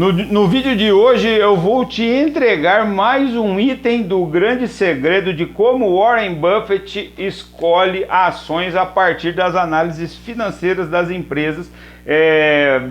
No vídeo de hoje eu vou te entregar mais um item do grande segredo de como Warren Buffett escolhe ações a partir das análises financeiras das empresas,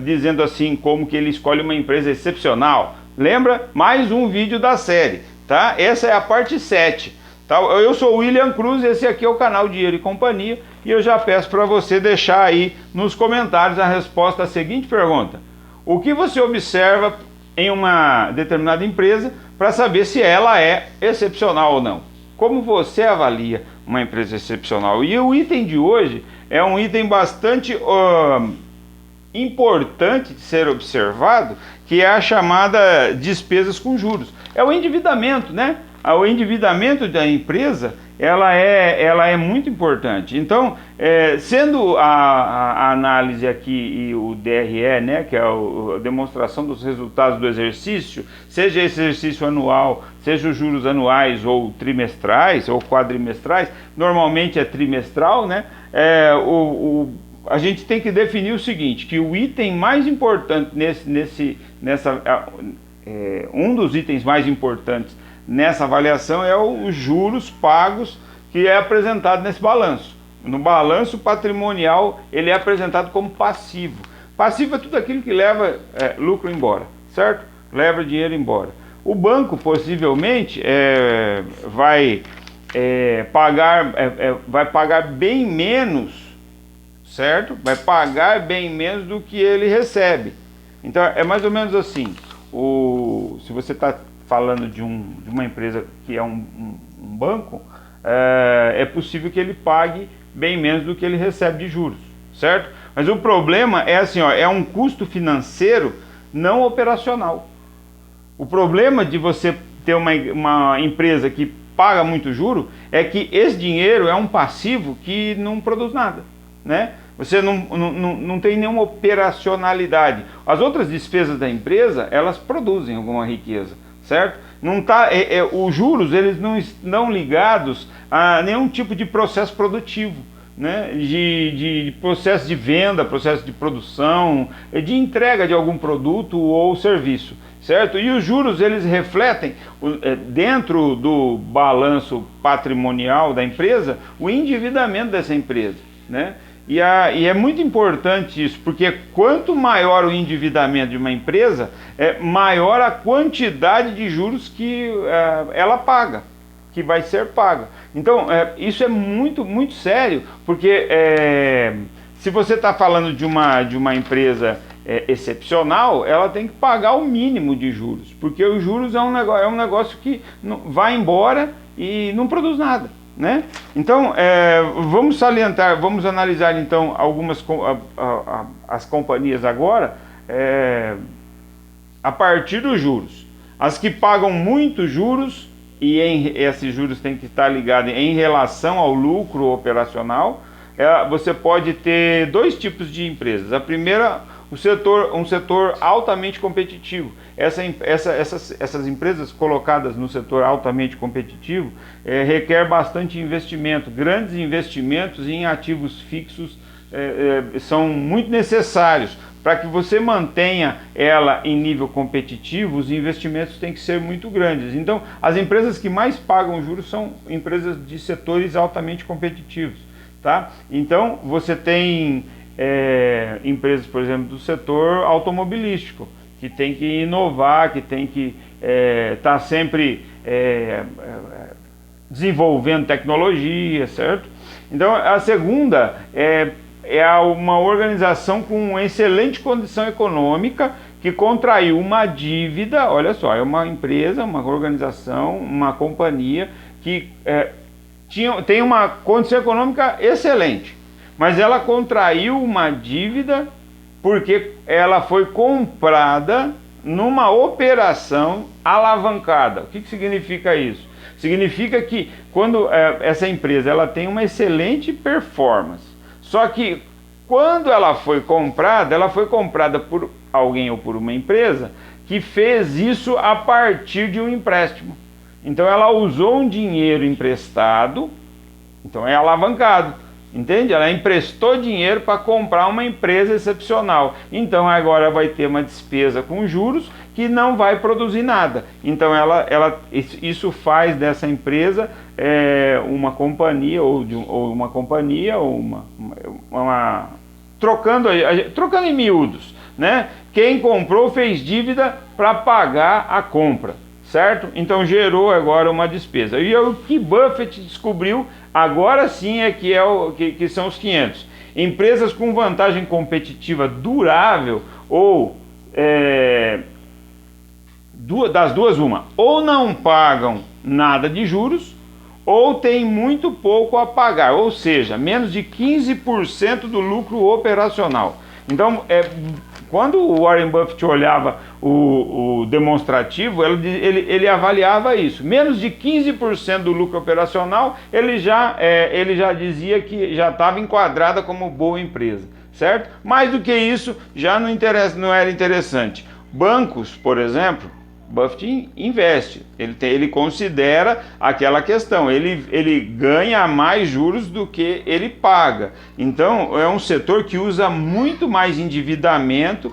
dizendo assim como que ele escolhe uma empresa excepcional. Lembra? Mais um vídeo da série, tá? Essa é a parte 7. Tá? Eu sou o William Cruz, esse aqui é o canal Dinheiro e Companhia e eu já peço para você deixar aí nos comentários a resposta à seguinte pergunta: o que você observa em uma determinada empresa para saber se ela é excepcional ou não? Como você avalia uma empresa excepcional? E o item de hoje é um item bastante importante de ser observado, que é a chamada despesas com juros. É o endividamento, né? O endividamento da empresa, ela é muito importante. Então, sendo a análise aqui e o DRE, né, que é a demonstração dos resultados do exercício, seja esse exercício anual, seja os juros anuais ou trimestrais ou quadrimestrais, normalmente é trimestral, né? A gente tem que definir o seguinte, que o item mais importante um dos itens mais importantes nessa avaliação é os juros pagos, que é apresentado nesse balanço. No balanço patrimonial ele é apresentado como passivo. Passivo é tudo aquilo que leva lucro embora, certo? Leva dinheiro embora. O banco possivelmente vai pagar bem menos, certo? Vai pagar bem menos do que ele recebe. Então é mais ou menos assim. Se você está falando de uma empresa que é um banco, é possível que ele pague bem menos do que ele recebe de juros, certo? Mas o problema é assim, ó, é um custo financeiro não operacional. O problema de você ter uma empresa que paga muito juro é que esse dinheiro é um passivo que não produz nada, né? Você não tem nenhuma operacionalidade. As outras despesas da empresa, elas produzem alguma riqueza, certo? Os juros, eles não estão ligados a nenhum tipo de processo produtivo, né? De processo de venda, processo de produção, de entrega de algum produto ou serviço, certo? E os juros, eles refletem dentro do balanço patrimonial da empresa o endividamento dessa empresa, né? E é muito importante isso, porque quanto maior o endividamento de uma empresa, maior a quantidade de juros que ela paga, que vai ser paga. Então, isso é muito, muito sério, porque se você está falando de uma empresa excepcional, ela tem que pagar o mínimo de juros, porque os juros é um negócio que vai embora e não produz nada, né? Então, vamos analisar então as companhias agora a partir dos juros. As que pagam muitos juros, e esses juros têm que estar ligados em relação ao lucro operacional, você pode ter dois tipos de empresas. A primeira, um setor altamente competitivo. Essas empresas colocadas no setor altamente competitivo requer bastante investimento. Grandes investimentos em ativos fixos são muito necessários. Para que você mantenha ela em nível competitivo, os investimentos têm que ser muito grandes. Então, as empresas que mais pagam juros são empresas de setores altamente competitivos, tá? Então, você tem empresas, por exemplo, do setor automobilístico, que tem que inovar, que tem que estar sempre desenvolvendo tecnologia, certo? Então, a segunda é uma organização com excelente condição econômica que contraiu uma dívida. Olha só, é uma empresa, uma organização, uma companhia que tem uma condição econômica excelente, mas ela contraiu uma dívida porque ela foi comprada numa operação alavancada. O que significa isso? Significa que quando essa empresa ela tem uma excelente performance, só que quando ela foi comprada por alguém ou por uma empresa que fez isso a partir de um empréstimo. Então ela usou um dinheiro emprestado, então é alavancado, entende? Ela emprestou dinheiro para comprar uma empresa excepcional. Então agora vai ter uma despesa com juros que não vai produzir nada. Então isso faz dessa empresa uma companhia trocando em miúdos, né? Quem comprou fez dívida para pagar a compra, certo? Então gerou agora uma despesa. E o que Buffett descobriu, agora sim que são os 500. Empresas com vantagem competitiva durável ou das duas uma, ou não pagam nada de juros, ou tem muito pouco a pagar, ou seja, menos de 15% do lucro operacional. Então, quando o Warren Buffett olhava o demonstrativo, ele avaliava isso. Menos de 15% do lucro operacional, ele já dizia que já estava enquadrada como boa empresa, certo? Mais do que isso, já não era interessante. Bancos, por exemplo, Buffett investe, ele considera aquela questão, ele ganha mais juros do que ele paga. Então é um setor que usa muito mais endividamento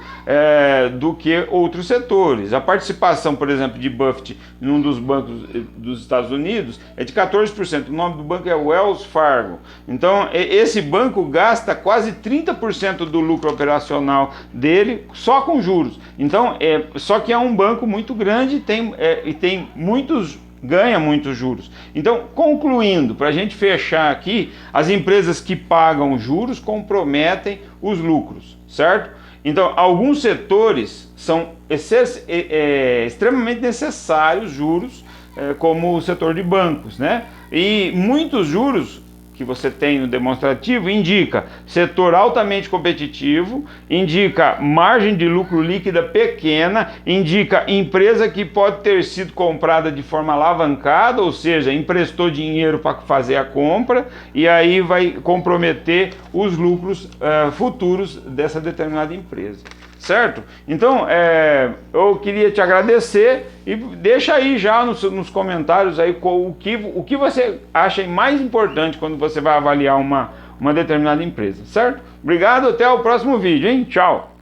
do que outros setores. A participação, por exemplo, de Buffett num dos bancos dos Estados Unidos é de 14%. O nome do banco é Wells Fargo. Então esse banco gasta quase 30% do lucro operacional dele só com juros. Então só que é um banco muito grande ganha muitos juros. Então, concluindo, para a gente fechar aqui, as empresas que pagam juros comprometem os lucros, certo? Então, alguns setores são extremamente necessários juros, como o setor de bancos, né? E muitos juros que você tem no demonstrativo indica setor altamente competitivo, indica margem de lucro líquida pequena, indica empresa que pode ter sido comprada de forma alavancada, ou seja, emprestou dinheiro para fazer a compra e aí vai comprometer os lucros futuros dessa determinada empresa. Certo? Então, eu queria te agradecer e deixa aí já nos comentários aí o que você acha mais importante quando você vai avaliar uma determinada empresa, certo? Obrigado, até o próximo vídeo, hein? Tchau!